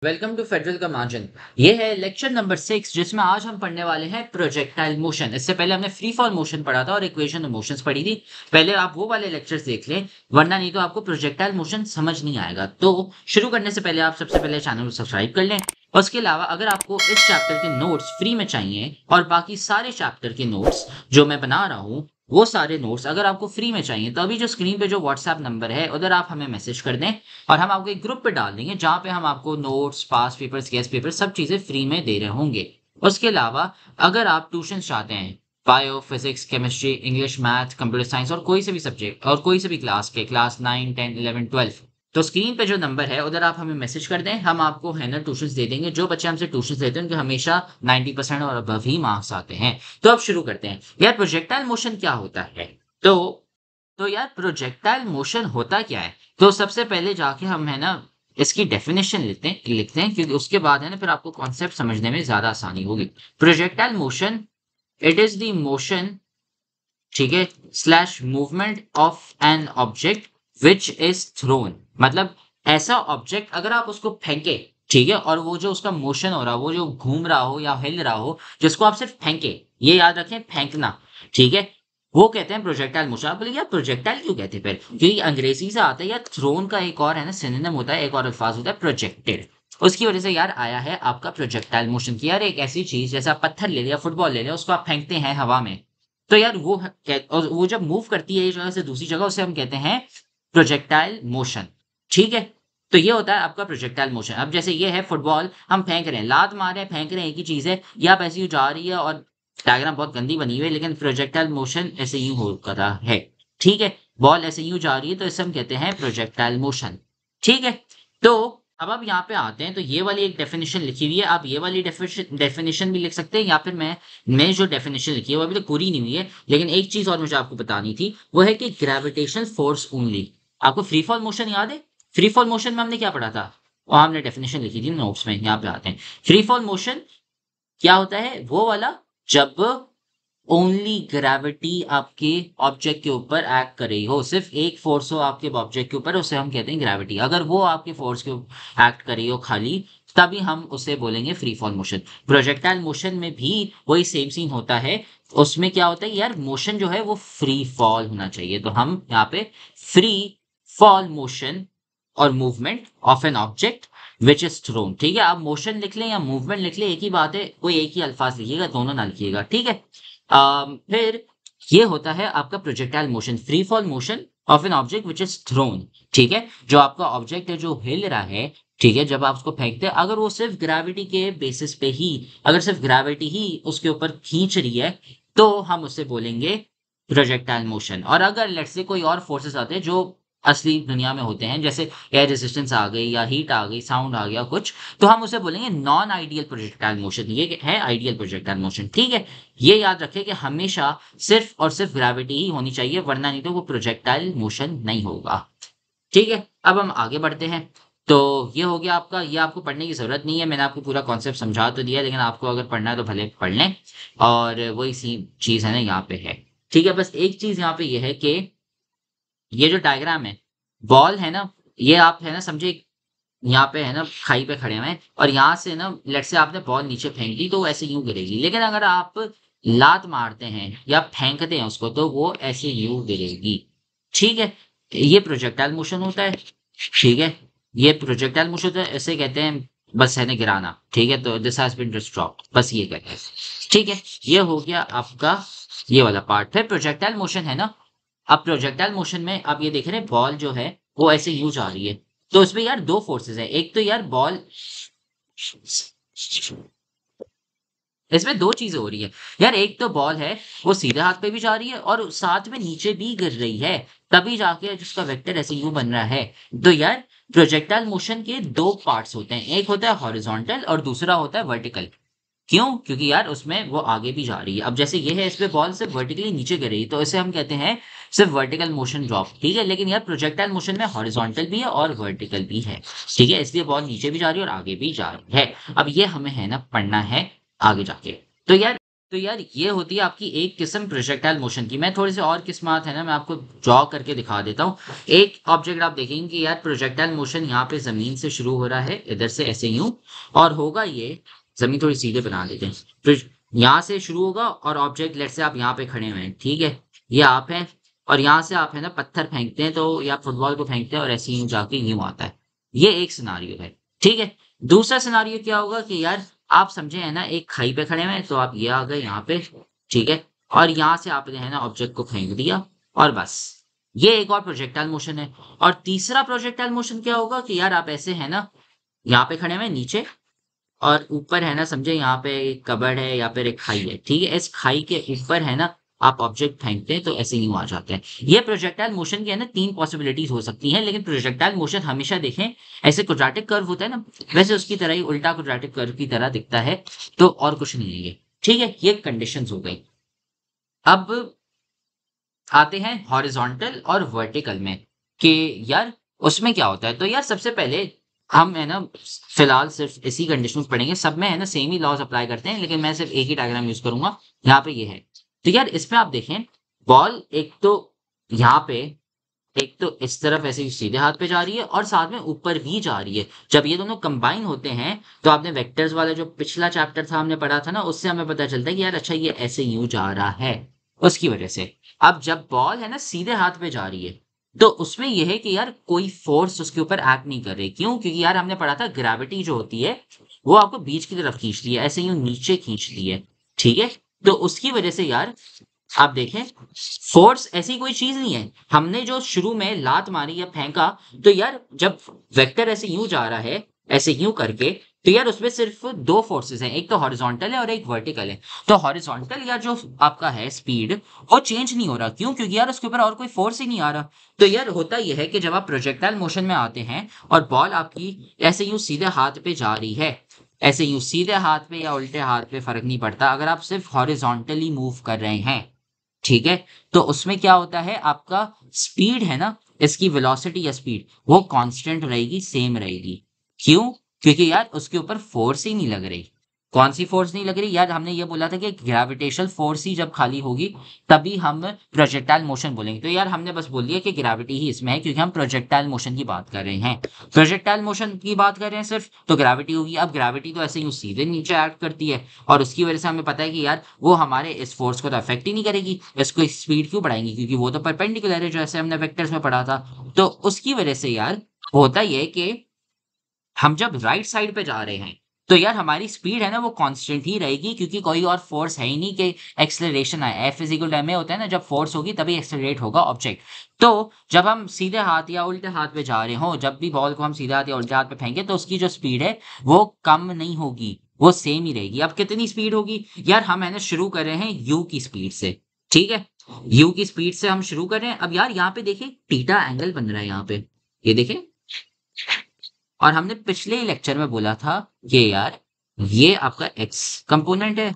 Welcome to federal का margin. ये है लेक्चर नंबर 6 जिसमें आज हम पढ़ने वाले हैं प्रोजेक्टाइल मोशन। इससे पहले हमने फ्री फॉल मोशन पढ़ा था और इक्वेशन ऑफ मोशंस पढ़ी थी। पहले आप वो वाले लेक्चर्स देख लें, वरना नहीं तो आपको प्रोजेक्टाइल मोशन समझ नहीं आएगा। तो शुरू करने से पहले आप सबसे पहले चैनल को सब्सक्राइब कर लें। और उसके अलावा अगर आपको इस चैप्टर के नोट्स फ्री में चाहिए और बाकी सारे चैप्टर के नोट्स जो मैं बना रहा हूँ वो सारे नोट्स अगर आपको फ्री में चाहिए तो अभी जो स्क्रीन पे जो व्हाट्सएप नंबर है उधर आप हमें मैसेज कर दें और हम आपको एक ग्रुप पे डाल देंगे जहां पे हम आपको notes, past papers, guest paper सब चीजें फ्री में दे रहे होंगे। उसके अलावा अगर आप ट्यूशन चाहते हैं bio, physics, chemistry, English, math, computer science और कोई से भी सब्जेक्ट और कोई से भी क्लास के क्लास 9, 10, 11, 12, तो स्क्रीन पे जो नंबर है उधर आप हमें मैसेज कर दें, हम आपको है ना ट्यूशंस दे देंगे। जो बच्चे हमसे ट्यूशंस लेते हैं उनके हमेशा 90% और अबव ही मार्क्स आते हैं। तो अब शुरू करते हैं। यार प्रोजेक्टाइल मोशन क्या होता है? तो तो यार प्रोजेक्टाइल मोशन होता क्या है? तो सबसे पहले जाके हम है ना इसकी डेफिनेशन लिखते हैं क्योंकि उसके बाद है ना फिर आपको कॉन्सेप्ट समझने में ज्यादा आसानी होगी। Projectile motion, it is the motion, ठीक है, slash movement of an object which is throne. मतलब ऐसा ऑब्जेक्ट अगर आप उसको फेंके, ठीक है, और वो जो उसका मोशन हो रहा हो, वो जो घूम रहा हो या हिल रहा हो, जिसको आप सिर्फ फेंके, ये याद रखें, फेंकना, ठीक है, वो कहते हैं प्रोजेक्टाइल मोशन। आप बोले यार प्रोजेक्टाइल क्यों कहते हैं फिर? क्योंकि अंग्रेजी से आता है। या थ्रोन का एक और है ना सिनोनिम होता है, एक और अल्फाज होता है प्रोजेक्टेड। उसकी वजह से यार आया है आपका प्रोजेक्टाइल मोशन की। यार एक ऐसी चीज जैसे आप पत्थर ले लिया, फुटबॉल ले लिया, उसको आप फेंकते हैं हवा में, तो यार और वो जब मूव करती है एक जगह से दूसरी जगह, उसे हम कहते हैं प्रोजेक्टाइल मोशन। ठीक है, तो ये होता है आपका प्रोजेक्टाइल मोशन। अब जैसे ये है फुटबॉल, हम फेंक रहे हैं, लात मार रहे हैं, फेंक रहे हैं, एक ही चीज है। ये आप ऐसे ही जा रही है और डायग्राम बहुत गंदी बनी हुई है, लेकिन प्रोजेक्टाइल मोशन ऐसे यूं हो रहा है। ठीक है, बॉल ऐसे यूं जा रही है, तो इसे हम कहते हैं प्रोजेक्टाइल मोशन। ठीक है, तो अब आप यहाँ पे आते हैं, तो ये वाली एक डेफिनेशन लिखी हुई है। आप ये वाली डेफिनेशन भी लिख सकते हैं, या फिर मैं जो डेफिनेशन लिखी है वो अभी तक पूरी नहीं हुई है, लेकिन एक चीज और मुझे आपको बतानी थी, वो है कि ग्रेविटेशनल फोर्स ओनली। आपको फ्री फॉल मोशन याद है? फ्री फॉल मोशन में हमने क्या पढ़ा था? और हमने डेफिनेशन लिखी थी नोट्स में। यहाँ पे आते हैं, फ्री फॉल मोशन क्या होता है? वो वाला जब ओनली ग्रेविटी आपके ऑब्जेक्ट के ऊपर एक्ट कर रही हो, सिर्फ एक फोर्स हो आपके ऑब्जेक्ट के ऊपर, उसे हम कहते हैं ग्रेविटी। अगर वो आपके फोर्स के एक्ट कर रही हो खाली, तभी हम उसे बोलेंगे free fall motion. Projectile motion में भी वही सेम सीन होता है। उसमें क्या होता है यार, मोशन जो है वो फ्री फॉल होना चाहिए। तो हम यहाँ पे फ्री फॉल मोशन और movement of an object which is throne, ठीक है। आप मोशन लिख लें या मूवमेंट लिख लें, एक ही बात है, कोई एक ही अल्फाज लिखिएगा, दोनों ना लिखिएगा, ठीक है। फिर ये होता है आपका projectile motion, free fall motion of an object which is throne. ठीक है, जो आपका ऑब्जेक्ट है जो हिल रहा है, ठीक है, जब आप उसको फेंकते हैं, अगर वो सिर्फ ग्रेविटी के बेसिस पे ही, अगर सिर्फ ग्रेविटी ही उसके ऊपर खींच रही है, तो हम उसे बोलेंगे प्रोजेक्टाइल मोशन। और अगर लेट्स से कोई और फोर्सेस आते हैं जो असली दुनिया में होते हैं, जैसे एयर रेजिस्टेंस आ गई या हीट आ गई, साउंड आ गया कुछ, तो हम उसे बोलेंगे नॉन आइडियल प्रोजेक्टाइल मोशन। ये है आइडियल प्रोजेक्टाइल मोशन, ठीक है। ये याद रखें कि हमेशा सिर्फ और सिर्फ ग्रेविटी ही होनी चाहिए, वरना नहीं तो वो प्रोजेक्टाइल मोशन नहीं होगा। ठीक है, अब हम आगे बढ़ते हैं। तो ये हो गया आपका, ये आपको पढ़ने की जरूरत नहीं है, मैंने आपको पूरा कॉन्सेप्ट समझा तो दिया, लेकिन आपको अगर पढ़ना है तो भले पढ़ लें। और वही सी चीज है ना यहाँ पे है। ठीक है, बस एक चीज यहाँ पे ये है कि ये जो डायग्राम है, बॉल है ना, ये आप है ना समझे, यहाँ पे है ना खाई पे खड़े हुए हैं, और यहाँ से ना लेट से आपने बॉल नीचे फेंक दी तो वो ऐसे यूं गिरेगी। लेकिन अगर आप लात मारते हैं या फेंकते हैं उसको, तो वो ऐसे यूं गिरेगी। ठीक है, ये प्रोजेक्टाइल मोशन होता है। ठीक है, ये प्रोजेक्टाइल मोशन होता है, ऐसे कहते हैं बस है ना गिराना। ठीक है, तो दिस हैज बीन डिस्ट्रॉक्ट, बस ये कहते हैं। ठीक है, ये हो गया आपका ये वाला पार्ट। फिर प्रोजेक्टाइल मोशन है ना, अब प्रोजेक्टाइल मोशन में आप ये देख रहे हैं बॉल जो है वो ऐसे यूं जा रही है, तो इसमें यार दो फोर्सेस है। एक तो यार बॉल, इसमें दो चीजें हो रही है यार। एक तो बॉल है वो सीधे हाथ पे भी जा रही है और साथ में नीचे भी गिर रही है, तभी जाके जिसका वेक्टर ऐसे यूं बन रहा है। तो यार प्रोजेक्टाइल मोशन के दो पार्ट्स होते हैं, एक होता है हॉरिजॉन्टल और दूसरा होता है वर्टिकल। क्यों? क्योंकि यार उसमें वो आगे भी जा रही है। अब जैसे ये है, इस पे बॉल सिर्फ वर्टिकली नीचे गिर रही है, तो इसे हम कहते हैं सिर्फ वर्टिकल मोशन ड्रॉप। ठीक है, लेकिन यार प्रोजेक्टाइल मोशन में हॉरिजॉन्टल भी है और वर्टिकल भी है। ठीक है, इसलिए बॉल नीचे भी जा रही है और आगे भी जा रही है। अब ये हमें है ना पढ़ना है आगे जाके। तो यार तो यार ये होती है आपकी एक किस्म प्रोजेक्टाइल मोशन की। मैं थोड़ी सी और किस्मात है ना, मैं आपको ड्रॉ करके दिखा देता हूँ। एक ऑब्जेक्ट आप देखेंगे कि यार प्रोजेक्टाइल मोशन यहाँ पे जमीन से शुरू हो रहा है, इधर से ऐसे यूं, और होगा ये, जमीन थोड़ी सीधे बना देते हैं, तो यहाँ से शुरू होगा और ऑब्जेक्ट लेट से आप यहाँ पे खड़े हुए हैं, ठीक है, ये आप हैं, और यहाँ से आप है ना पत्थर फेंकते हैं, तो या फुटबॉल को फेंकते हैं और ऐसे यूं जाके यूं आता है। ये एक सिनारियो है, ठीक है। दूसरा सिनारियो क्या होगा कि यार आप समझे है ना, एक खाई पे खड़े हुए हैं, तो आप ये आ गए यहाँ पे, ठीक है, और यहाँ से आपने है ना ऑब्जेक्ट को फेंक दिया, और बस। ये एक और प्रोजेक्टाइल मोशन है। और तीसरा प्रोजेक्टाइल मोशन क्या होगा कि यार आप ऐसे है ना, यहाँ पे खड़े हुए हैं नीचे, और ऊपर है ना समझे यहाँ पे एक कबर्ड है या फिर एक खाई है, ठीक है, इस खाई के ऊपर है ना आप ऑब्जेक्ट फेंकते हैं, तो ऐसे यूं आ जाते हैं। ये प्रोजेक्टाइल मोशन की है ना तीन पॉसिबिलिटीज हो सकती हैं, लेकिन प्रोजेक्टाइल मोशन हमेशा देखें ऐसे क्वाड्रेटिक कर्व होता है ना, वैसे उसकी तरह ही उल्टा क्वाड्रेटिक कर्व की तरह दिखता है, तो और कुछ नहीं है ये, ठीक है। ये कंडीशंस हो गई। अब आते हैं हॉरिजॉन्टल और वर्टिकल में, कि यार उसमें क्या होता है। तो यार सबसे पहले हम है ना फिलहाल सिर्फ इसी कंडीशन में पढ़ेंगे, सब में है ना सेम ही लॉज अप्लाई करते हैं, लेकिन मैं सिर्फ एक ही डायग्राम यूज करूंगा। यहाँ पे ये है, तो यार इसमें आप देखें, बॉल एक तो यहाँ पे, एक तो इस तरफ ऐसे ही सीधे हाथ पे जा रही है, और साथ में ऊपर भी जा रही है। जब ये दोनों कंबाइन होते हैं, तो आपने वेक्टर्स वाला जो पिछला चैप्टर था हमने पढ़ा था ना, उससे हमें पता चलता है कि यार अच्छा ये ऐसे यूं जा रहा है, उसकी वजह से। अब जब बॉल है ना सीधे हाथ पे जा रही है, तो उसमें यह है कि यार कोई फोर्स उसके ऊपर एक्ट नहीं कर रही। क्यों? क्योंकि यार हमने पढ़ा था ग्रेविटी जो होती है वो आपको बीच की तरफ खींचती है, ऐसे यूं नीचे खींचती है, ठीक है। तो उसकी वजह से यार आप देखें, फोर्स ऐसी कोई चीज नहीं है। हमने जो शुरू में लात मारी या फेंका, तो यार जब वेक्टर ऐसे यूं जा रहा है, ऐसे यूं करके, तो यार उसमें सिर्फ दो फोर्सेस हैं, एक तो हॉरिजॉन्टल है और एक वर्टिकल है। तो हॉरिजॉन्टल या जो आपका है स्पीड, वो चेंज नहीं हो रहा। क्यों? क्योंकि यार उसके ऊपर और कोई फोर्स ही नहीं आ रहा। तो यार होता यह है कि जब आप प्रोजेक्टाइल मोशन में आते हैं और बॉल आपकी ऐसे यूं सीधे हाथ पे जा रही है, ऐसे यूं सीधे हाथ पे या उल्टे हाथ पे फर्क नहीं पड़ता, अगर आप सिर्फ हॉरिजॉन्टली मूव कर रहे हैं, ठीक है, तो उसमें क्या होता है, आपका स्पीड है ना, इसकी वेलोसिटी या स्पीड वो कांस्टेंट रहेगी, सेम रहेगी। क्यों? क्योंकि यार उसके ऊपर फोर्स ही नहीं लग रही। कौन सी फोर्स नहीं लग रही यार? हमने ये बोला था कि ग्रेविटेशनल फोर्स ही जब खाली होगी तभी हम प्रोजेक्टाइल मोशन बोलेंगे। तो यार हमने बस बोल दिया कि ग्रेविटी ही इसमें है, क्योंकि हम प्रोजेक्टाइल मोशन की बात कर रहे हैं। प्रोजेक्टाइल मोशन की बात कर रहे हैं सिर्फ, तो ग्रेविटी होगी। अब ग्रेविटी तो ऐसे यूं सीधे नीचे एक्ट करती है, और उसकी वजह से हमें पता है कि यार वो हमारे इस फोर्स को तो अफेक्ट ही नहीं करेगी। इसको स्पीड क्यों बढ़ाएंगी? क्योंकि वो तो परपेंडिकुलर है, जैसे हमने वेक्टर्स में पढ़ा था। तो उसकी वजह से यार होता ये कि हम जब राइट साइड पे जा रहे हैं, तो यार हमारी स्पीड है ना वो कांस्टेंट ही रहेगी, क्योंकि कोई और फोर्स है ही नहीं कि एक्सेलरेशन आए। एफ इजिकल एम ए होता है ना, जब फोर्स होगी तभी एक्सेलरेट होगा ऑब्जेक्ट। तो जब हम सीधे हाथ या उल्टे हाथ पे जा रहे हो, जब भी बॉल को हम सीधे हाथ या उल्टे हाथ पे फेंके, तो उसकी जो स्पीड है वो कम नहीं होगी, वो सेम ही रहेगी। अब कितनी स्पीड होगी यार? हम है ना शुरू कर रहे हैं यू की स्पीड से, ठीक है, यू की स्पीड से हम शुरू कर रहे हैं। अब यार यहाँ पे देखिए थीटा एंगल बन रहा है यहाँ पे, ये देखें। और हमने पिछले ही लेक्चर में बोला था कि यार ये आपका एक्स कंपोनेंट है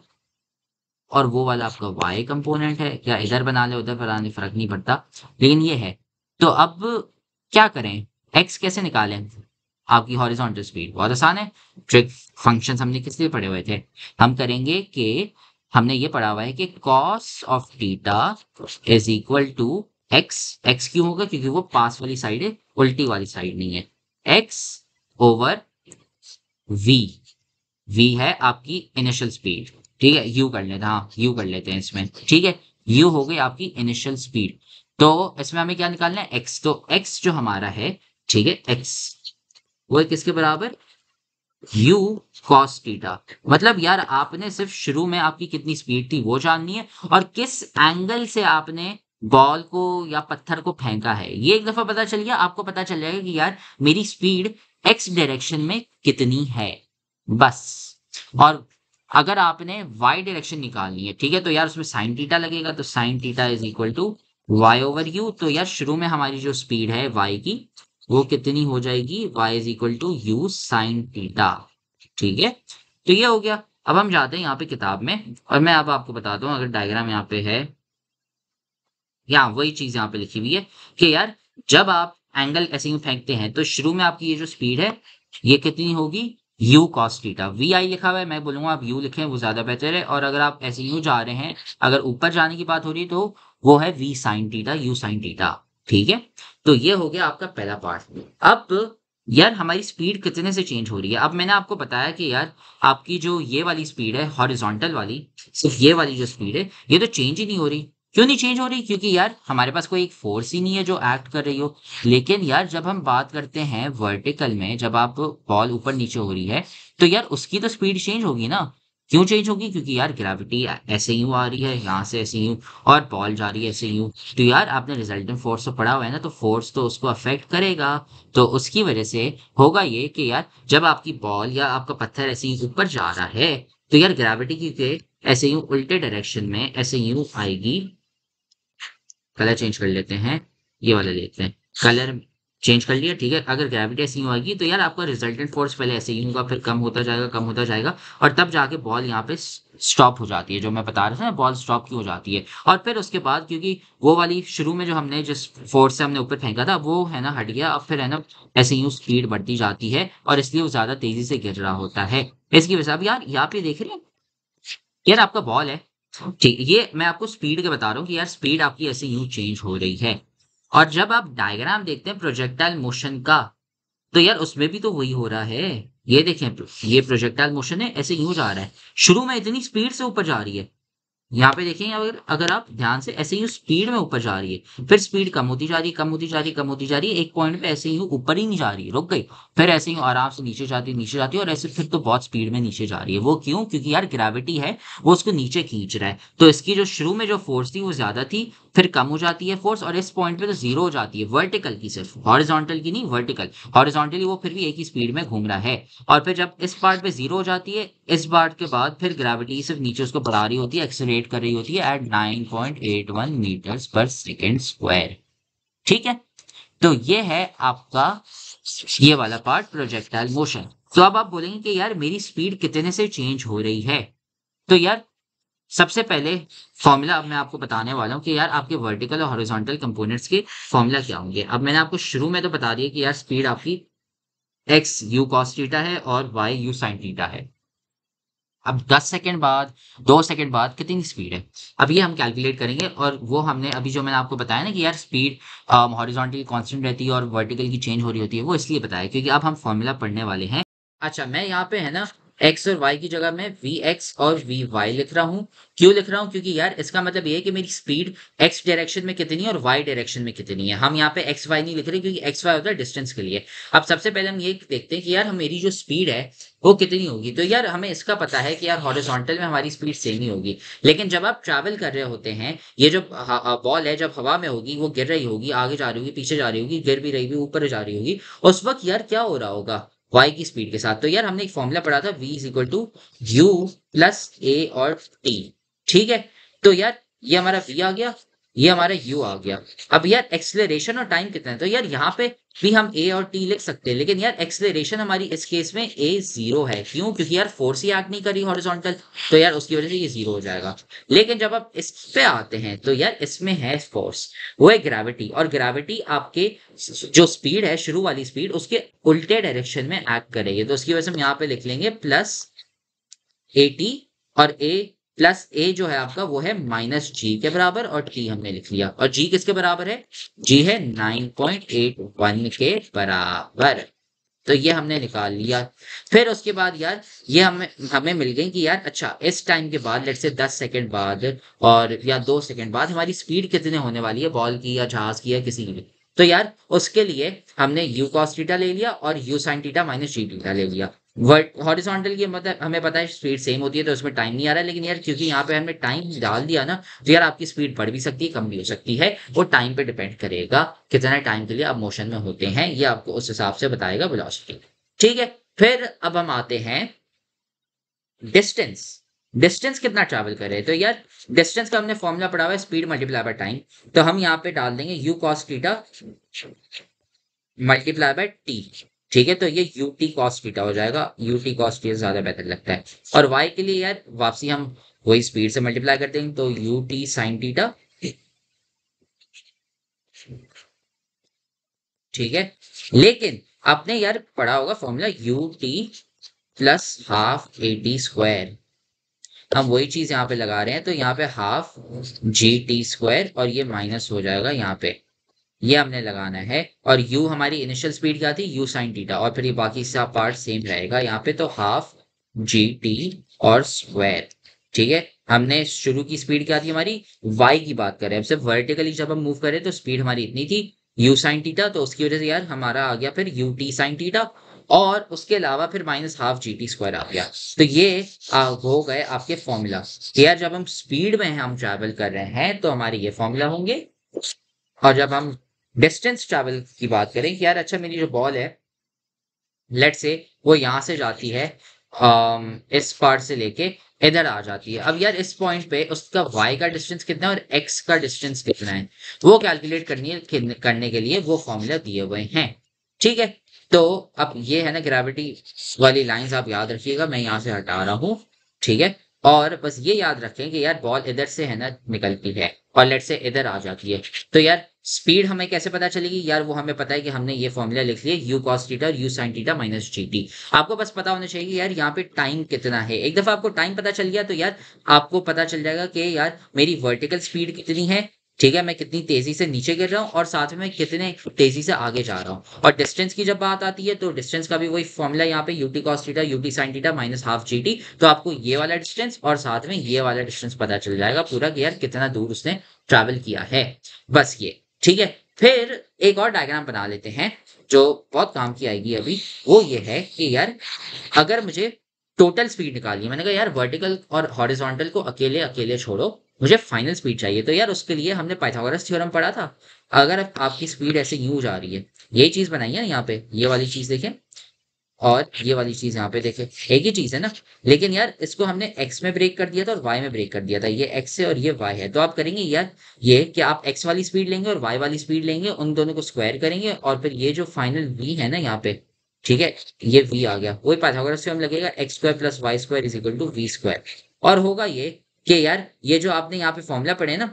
और वो वाला आपका वाई कंपोनेंट है, या इधर बना ले उधर बना ले फर्क नहीं पड़ता, लेकिन ये है। तो अब क्या करें? एक्स कैसे निकालें? आपकी हॉरिजॉन्टल स्पीड बहुत आसान है। ट्रिक फंक्शंस हमने किस लिए पढ़े हुए थे? हम करेंगे कि हमने ये पढ़ा हुआ है कि cos of theta is equal to x. X क्यों होगा? क्योंकि वो पास वाली साइड है, उल्टी वाली साइड नहीं है। X over we. वी है आपकी इनिशियल स्पीड, ठीक है, यू कर लेते हैं, हाँ यू कर लेते हैं इसमें, ठीक है। यू हो गई आपकी इनिशियल स्पीड। तो इसमें हमें क्या निकालना है? एक्स। तो एक्स जो हमारा है, ठीक है, एक्स वो है किसके बराबर? You cos theta. मतलब यार आपने सिर्फ शुरू में आपकी कितनी स्पीड थी वो जाननी है, और किस एंगल से आपने बॉल को या पत्थर को फेंका है, ये एक दफा पता चल गया, आपको पता चल जाएगा कि यार मेरी स्पीड एक्स डायरेक्शन में कितनी है, बस। और अगर आपने वाई डायरेक्शन निकालनी है, ठीक है, तो यार उसमें साइन थीटा लगेगा, तो sine theta is equal to y over u. तो यार शुरू में हमारी जो स्पीड है वाई की, वो कितनी हो जाएगी? Y is equal to u sine theta, ठीक है। तो ये हो गया। अब हम जाते हैं यहाँ पे किताब में, और मैं अब आपको बताता हूँ, अगर डायग्राम यहाँ पे है, यहाँ वही चीज यहाँ पे लिखी हुई है कि यार जब आप एंगल ऐसे ही फेंकते हैं, तो शुरू में आपकी ये जो स्पीड है ये कितनी होगी? You cos theta. वी आई लिखा हुआ है, मैं बोलूंगा आप यू लिखें, वो ज्यादा बेहतर है। और अगर आप ऐसे यूं जा रहे हैं, अगर ऊपर जाने की बात हो रही है तो वो है v sine theta, u sine theta. ठीक है, तो ये हो गया आपका पहला पार्ट। अब यार हमारी स्पीड कितने से चेंज हो रही है। अब मैंने आपको बताया कि यार आपकी जो ये वाली स्पीड है हॉरिजॉन्टल वाली, सिर्फ ये वाली जो स्पीड है ये तो चेंज ही नहीं हो रही। क्यों नहीं चेंज हो रही? क्योंकि यार हमारे पास कोई एक फोर्स ही नहीं है जो एक्ट कर रही हो। लेकिन यार जब हम बात करते हैं वर्टिकल में, जब आप बॉल ऊपर नीचे हो रही है तो यार उसकी तो स्पीड चेंज होगी ना। क्यों चेंज होगी? क्योंकि यार ग्रेविटी ऐसे यूं आ रही है यहाँ से, ऐसे यूं, और बॉल जा रही है ऐसे यूं। तो यार आपने रिजल्टेंट फोर्स तो पढ़ा हुआ है ना, तो फोर्स तो उसको अफेक्ट करेगा। तो उसकी वजह से होगा ये कि यार जब आपकी बॉल या आपका पत्थर ऐसे ही ऊपर जा रहा है तो यार ग्रेविटी की के ऐसे यूं उल्टे डायरेक्शन में ऐसे यूं आएगी। कलर चेंज कर लेते हैं, ये वाला लेते हैं, कलर चेंज कर लिया। ठीक है, अगर ग्रेविटी ऐसे ही आएगी तो यार आपका रिजल्टेंट फोर्स पहले ऐसे ही होगा, फिर कम होता जाएगा, कम होता जाएगा, और तब जाके बॉल यहाँ पे स्टॉप हो जाती है। जो मैं बता रहा था ना, बॉल स्टॉप क्यों हो जाती है। और फिर उसके बाद क्योंकि वो वाली शुरू में जो हमने जिस फोर्स से हमने ऊपर फेंका था वो है ना हट गया, अब फिर है ना ऐसे यूं स्पीड बढ़ती जाती है और इसलिए वो ज्यादा तेजी से गिर रहा होता है। इसकी वजह से अब यार यहाँ पे देख रहे हैं, यार आपका बॉल है, ठीक, ये मैं आपको स्पीड के बता रहा हूँ कि यार स्पीड आपकी ऐसे यूं चेंज हो रही है। और जब आप डायग्राम देखते हैं प्रोजेक्टाइल मोशन का, तो यार उसमें भी तो वही हो रहा है। ये देखें, ये प्रोजेक्टाइल मोशन है, ऐसे यूं जा रहा है, शुरू में इतनी स्पीड से ऊपर जा रही है। यहाँ पे देखेंगे, अगर अगर आप ध्यान से, ऐसे ही स्पीड में ऊपर जा रही है, फिर स्पीड कम होती जा रही है, कम होती जा रही है, कम होती जा रही है, एक पॉइंट पे ऐसे ही ऊपर ही नहीं जा रही है, रुक गई। फिर ऐसे ही आराम से नीचे जाती, नीचे जाती है, और ऐसे फिर तो बहुत स्पीड में नीचे जा रही है। वो क्यों? क्योंकि यार ग्रेविटी है, वो उसको नीचे खींच रहा है। तो इसकी जो शुरू में जो फोर्स थी वो ज्यादा थी, फिर कम हो जाती है फोर्स, और इस पॉइंट पे तो जीरो हो जाती है, वर्टिकल की, सिर्फ हॉरिजॉन्टल की नहीं, वर्टिकल। हॉरिजॉन्टली वो फिर भी एक ही स्पीड में घूम रहा है। और फिर जब इस पार्ट पे जीरो हो जाती है, इस पार्ट के बाद फिर ग्रेविटी सिर्फ नीचे उसको बढ़ा रही होती है, एक्सेलरेट कर रही होती है एट 9.81 मीटर्स पर सेकेंड स्क्वायर। ठीक है, तो ये है आपका ये वाला पार्ट, प्रोजेक्टाइल मोशन। तो अब आप बोलेंगे कि यार मेरी स्पीड कितने से चेंज हो रही है। तो यार सबसे पहले फॉर्मूला अब मैं आपको बताने वाला हूँ कि यार आपके वर्टिकल और हॉरिजॉन्टल कंपोनेंट्स के फॉर्मूला क्या होंगे। अब मैंने आपको शुरू में तो बता दिया कि यार स्पीड आपकी एक्स यू कॉस थीटा है और वाई यू साइन थीटा है। अब 10 सेकंड बाद, 2 सेकंड बाद कितनी स्पीड है, अब ये हम कैलकुलेट करेंगे। और वो हमने अभी जो मैंने आपको बताया ना कि यार स्पीड हॉरिजॉन्टली कांस्टेंट रहती है और वर्टिकल की चेंज हो रही होती है, वो इसलिए बताया क्योंकि अब हम फॉर्मूला पढ़ने वाले हैं। अच्छा, मैं यहाँ पे है ना एक्स और वाई की जगह मैं वी एक्स और वी वाई लिख रहा हूँ। क्यों लिख रहा हूँ? क्योंकि यार इसका मतलब ये है कि मेरी स्पीड एक्स डायरेक्शन में कितनी है और वाई डायरेक्शन में कितनी है। हम यहाँ पे एक्स वाई नहीं लिख रहे क्योंकि एक्स वाई होता है डिस्टेंस के लिए। अब सबसे पहले हम ये देखते हैं कि यार हम मेरी जो स्पीड है वो कितनी होगी। तो यार हमें इसका पता है कि यार हॉरिजॉन्टल में हमारी स्पीड सेम ही होगी, लेकिन जब आप ट्रैवल कर रहे होते हैं, ये जो बॉल है जब हवा में होगी, वो गिर रही होगी, आगे जा रही होगी, पीछे जा रही होगी, गिर भी रही होगी, ऊपर जा रही होगी, उस वक्त यार क्या हो रहा होगा वाई की स्पीड के साथ। तो यार हमने एक फॉर्मूला पढ़ा था, v is equal to U plus A और टी। ठीक है, तो यार ये हमारा v आ गया, ये हमारा u आ गया। अब यार एक्सलेरेशन और टाइम कितना है, तो यार यहाँ पे भी हम a और t लिख सकते हैं, लेकिन यार एक्सलेरेशन हमारी इस केस में a जीरो है। क्यों? क्योंकि यार फोर्स ही एक्ट नहीं करी हॉरिजॉन्टल, तो यार उसकी वजह से ये जीरो हो जाएगा। लेकिन जब आप इस पे आते हैं तो यार इसमें है फोर्स, वो है ग्रेविटी। और ग्रेविटी आपके जो स्पीड है, शुरू वाली स्पीड, उसके उल्टे डायरेक्शन में एक्ट करेगी। तो उसकी वजह से हम यहाँ पे लिख लेंगे प्लस ए टी, और ए प्लस ए जो है आपका वो है माइनस जी के बराबर, और टी हमने लिख लिया। और जी किसके बराबर है? जी है 9.81 के बराबर। तो ये हमने निकाल लिया। फिर उसके बाद यार ये हमें हमें मिल गई कि यार अच्छा इस टाइम के बाद, लेट से 10 सेकंड बाद और या 2 सेकंड बाद हमारी स्पीड कितने होने वाली है, बॉल की या जहाज की या किसी की भी। तो यार उसके लिए हमने यू कॉस थीटा ले लिया और u sine theta minus g theta ले लिया। वर्ट हॉरिजॉन्टल की मतलब हमें पता है स्पीड सेम होती है, तो उसमें टाइम नहीं आ रहा है। लेकिन यार क्योंकि यहाँ पे हमने टाइम डाल दिया ना, तो यार आपकी स्पीड बढ़ भी सकती है, कम भी हो सकती है, वो टाइम पे डिपेंड करेगा कितना टाइम के लिए आप मोशन में होते हैं, ये आपको उस हिसाब से बताएगा वेलोसिटी। ठीक है, फिर अब हम आते हैं डिस्टेंस। डिस्टेंस कितना ट्रैवल करे, तो यार डिस्टेंस का हमने फॉर्मूला पढ़ा हुआ है, स्पीड मल्टीप्लाई बाय टाइम। तो हम यहाँ पे डाल देंगे you cos theta multiply by T. ठीक है, तो ये यू टी कॉस थीटा हो जाएगा, यू टी कॉस थीटा ज्यादा बेहतर लगता है। और वाई के लिए यार वापसी हम वही स्पीड से मल्टीप्लाई कर देंगे, तो यू टी साइन थीटा। ठीक है, लेकिन आपने यार पढ़ा होगा formula you t plus half a t square. हम वही चीज यहाँ पे लगा रहे हैं, तो यहाँ पे हाफ जी टी स्क्वायर और ये माइनस हो जाएगा यहाँ पे, ये हमने लगाना है। और u हमारी इनिशियल स्पीड क्या थी, u साइन थीटा, और फिर ये बाकी सा पार्ट सेम रहेगा यहाँ पे, तो हाफ जी टी और स्क्वायर। ठीक है, हमने शुरू की स्पीड क्या थी हमारी, y की बात करें, अब सिर्फ वर्टिकली जब हम मूव करें तो स्पीड हमारी इतनी थी u साइन थीटा, तो उसकी वजह से यार हमारा आ गया फिर u t साइन थीटा, और उसके अलावा फिर minus half G T square आ गया। तो ये हो गए आपके फॉर्मूला। यार जब हम स्पीड में हम ट्रैवल कर रहे हैं तो हमारे ये फॉर्मूला होंगे, और जब हम डिस्टेंस ट्रैवल की बात करें कि यार अच्छा मेरी जो बॉल है, लेट से वो यहाँ से जाती है, इस पार्ट से लेके इधर आ जाती है। अब यार इस पॉइंट पे उसका y का डिस्टेंस कितना है और x का डिस्टेंस कितना है, वो कैलकुलेट करने के लिए वो फॉर्मूला दिए हुए हैं। ठीक है, तो अब ये है ना ग्रेविटी वाली लाइंस आप याद रखिएगा, मैं यहाँ से हटा रहा हूँ। ठीक है, और बस ये याद रखें कि यार बॉल इधर से है ना निकलती है और लेट से इधर आ जाती है, तो यार स्पीड हमें कैसे पता चलेगी, यार वो हमें पता है कि हमने ये फॉर्मूला लिख लिया, यू कॉस थीटा और u sine theta minus g T. आपको बस पता होना चाहिए कि यार यहाँ पे टाइम कितना है। एक दफा आपको टाइम पता चल गया तो यार आपको पता चल जाएगा कि यार मेरी वर्टिकल स्पीड कितनी है, ठीक है, मैं कितनी तेजी से नीचे गिर रहा हूँ और साथ में कितने तेजी से आगे जा रहा हूँ। और डिस्टेंस की जब बात आती है तो डिस्टेंस का भी वही फॉर्मूला यहाँ पे, UT cos theta UT sign theta minus half G T. तो आपको ये वाला डिस्टेंस और साथ में ये वाला डिस्टेंस पता चल जाएगा पूरा कि यार कितना दूर उसने ट्रैवल किया है। बस ये ठीक है। फिर एक और डायग्राम बना लेते हैं जो बहुत काम की आएगी अभी। वो ये है कि यार अगर मुझे टोटल स्पीड निकालनी है, मैंने कहा यार वर्टिकल और हॉरिजॉन्टल को अकेले अकेले छोड़ो, मुझे फाइनल स्पीड चाहिए, तो यार उसके लिए हमने पाइथागोरस थ्योरम पढ़ा था। अगर आपकी स्पीड ऐसे यूं जा रही है, यही चीज बनाई है यहाँ पे, ये वाली चीज देखें और ये वाली चीज यहाँ पे देखें, एक ही चीज है ना, लेकिन यार इसको हमने x में ब्रेक कर दिया था और y में ब्रेक कर दिया था, ये x है और ये y है। तो आप करेंगे यार ये कि आप x वाली स्पीड लेंगे और y वाली स्पीड लेंगे, उन दोनों को स्क्वायर करेंगे और फिर ये जो फाइनल v है ना यहाँ पे, ठीक है, ये v आ गया, वही पाइथागोरस थ्योरम लगेगा, x square plus y square is equal to v square. और होगा ये कि यार ये जो आपने यहाँ पे फॉर्मूला पढ़े ना,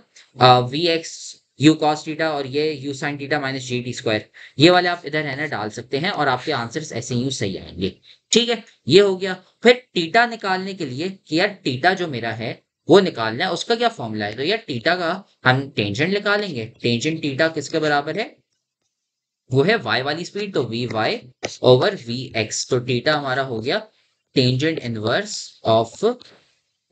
v x u cos theta और ये u sine theta minus g T square, ये वाले आप इधर है ना डाल सकते हैं और आपके आंसर्स ऐसे ही सही आएंगे। ठीक है, ये हो गया। फिर टीटा निकालने के लिए कि यार टीटा जो मेरा है वो निकालना है, उसका क्या फॉर्मूला है, तो यार टीटा का हम टेंजेंट निकालेंगे। टेंजेंट टीटा किसके बराबर है, वो है y वाली स्पीड, तो v y over v x, तो टीटा हमारा हो गया tangent inverse of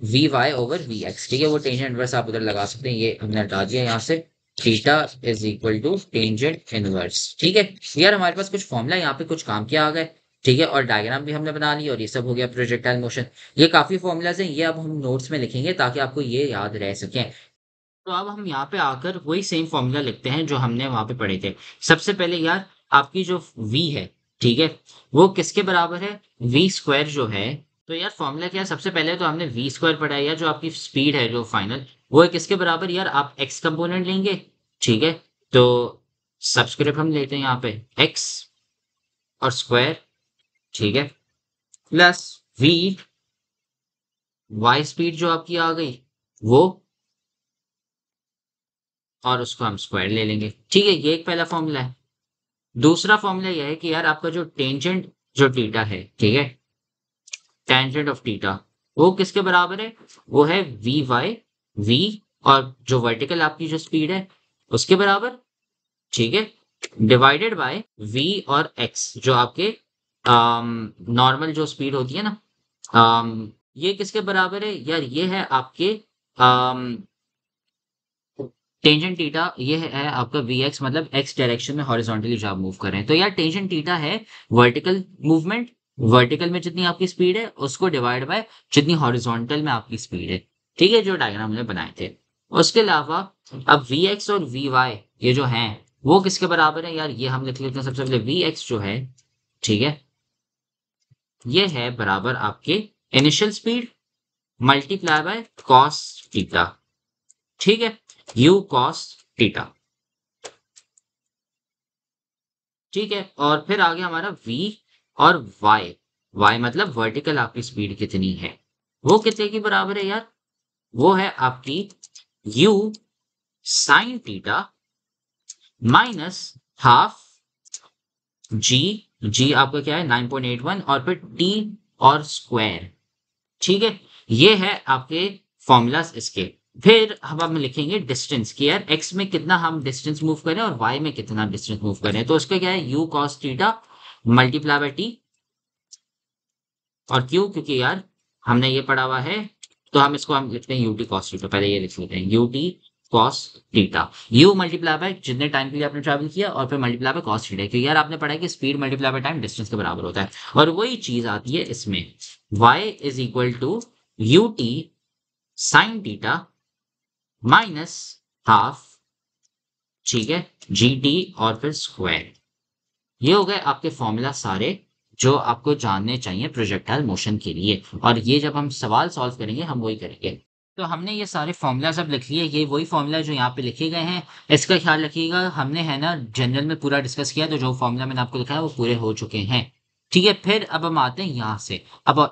v y over v x. ठीक है, वो टेंजेंट इनवर्स आप उधर लगा सकते हैं, ये हमने हटा दिया यहाँ से, theta is equal to tangent inverse. ठीक है, यार हमारे पास कुछ फॉर्मूला यहाँ पे कुछ काम किया आ गए। ठीक है, और डायग्राम भी हमने बना ली और ये सब हो गया प्रोजेक्टाइल मोशन। ये काफी फॉर्मूलाज हैं, ये अब हम नोट्स में लिखेंगे ताकि आपको ये याद रह सके। तो अब हम यहाँ पे आकर वही सेम फॉर्मूला लिखते हैं जो हमने वहां पे पढ़े थे। सबसे पहले यार आपकी जो v है, ठीक है, वो किसके बराबर है, v स्क्वायर जो है। तो यार फॉर्मूला क्या है, सबसे पहले तो हमने v स्क्वायर पढ़ा है, यार जो आपकी स्पीड है जो फाइनल, वो है किसके बराबर, यार आप x कंपोनेंट लेंगे। ठीक है, तो सबस्क्रिप्ट हम लेते हैं यहाँ पे x और स्क्वायर, ठीक है, प्लस v y स्पीड जो आपकी आ गई वो, और उसको हम स्क्वायर ले लेंगे। ठीक है, ये एक पहला फॉर्मूला है। दूसरा फॉर्मूला यह है कि यार आपका जो टेंजेंट जो थीटा है, ठीक है, टेंजेंट ऑफ थीटा वो किसके बराबर है, वो है वी वाई वी, और जो वर्टिकल आपकी जो स्पीड है उसके बराबर। ठीक है, डिवाइडेड बाय वी और एक्स जो आपके नॉर्मल जो स्पीड होती है ना, ये किसके बराबर है, यार ये है आपके टेंजेंट थीटा, ये है आपका वी एक्स, मतलब एक्स डायरेक्शन में हॉरिजॉन्टली जो आप मूव कर रहे हैं। तो यार टेंजेंट थीटा है वर्टिकल मूवमेंट, वर्टिकल में जितनी आपकी स्पीड है उसको डिवाइड बाय जितनी हॉरिजॉन्टल में आपकी स्पीड है। ठीक है, जो डायग्राम हमने बनाए थे। उसके अलावा अब वी एक्स और वी वाई ये जो हैं वो किसके बराबर है, यार ये हम लिख लेते हैं सबसे पहले, वी एक्स जो है, ठीक है, ये है बराबर आपके initial speed multiply by cos theta. ठीक है, यू कॉस थीटा। ठीक है, और फिर आ गया हमारा v और y। y मतलब वर्टिकल आपकी स्पीड कितनी है, वो कितने की बराबर है यार, वो है आपकी u sign theta minus half g। g आपका क्या है 9.81, और फिर t और स्क्वायर। ठीक है, ये है आपके फॉर्मूलाज इसके। फिर अब हम लिखेंगे डिस्टेंस की, यार एक्स में कितना हम डिस्टेंस मूव करें और वाई में कितना डिस्टेंस मूव करें। तो उसका क्या है, you cos theta multiply by T. और क्यों, क्योंकि यार हमने ये पढ़ा हुआ है, तो हम इसको हम लिखते हैं यूटी कॉस थीटा। पहले ये लिख लेते हैं UT cos theta, you multiply by जितने टाइम के लिए आपने ट्रैवल किया और फिर मल्टीप्लाई बाय कॉस थीटा, क्योंकि यार आपने पढ़ा है कि speed multiply by time distance के बराबर होता है। और वही चीज आती है इसमें, y is equal to u t sine theta minus half, ठीक है, जी टी और फिर स्क्वायर। ये हो गए आपके फॉर्मूला सारे जो आपको जानने चाहिए प्रोजेक्टाइल मोशन के लिए। और ये जब हम सवाल सॉल्व करेंगे हम वही करेंगे। तो हमने ये सारे फॉर्मूला सब लिख लिए, ये वही फॉर्मूला जो यहाँ पे लिखे गए हैं। इसका ख्याल रखिएगा, हमने है ना जनरल में पूरा डिस्कस किया, तो जो फॉर्मूला मैंने आपको लिखा है वो पूरे हो चुके हैं। ठीक है, फिर अब हम आते हैं यहाँ से। अब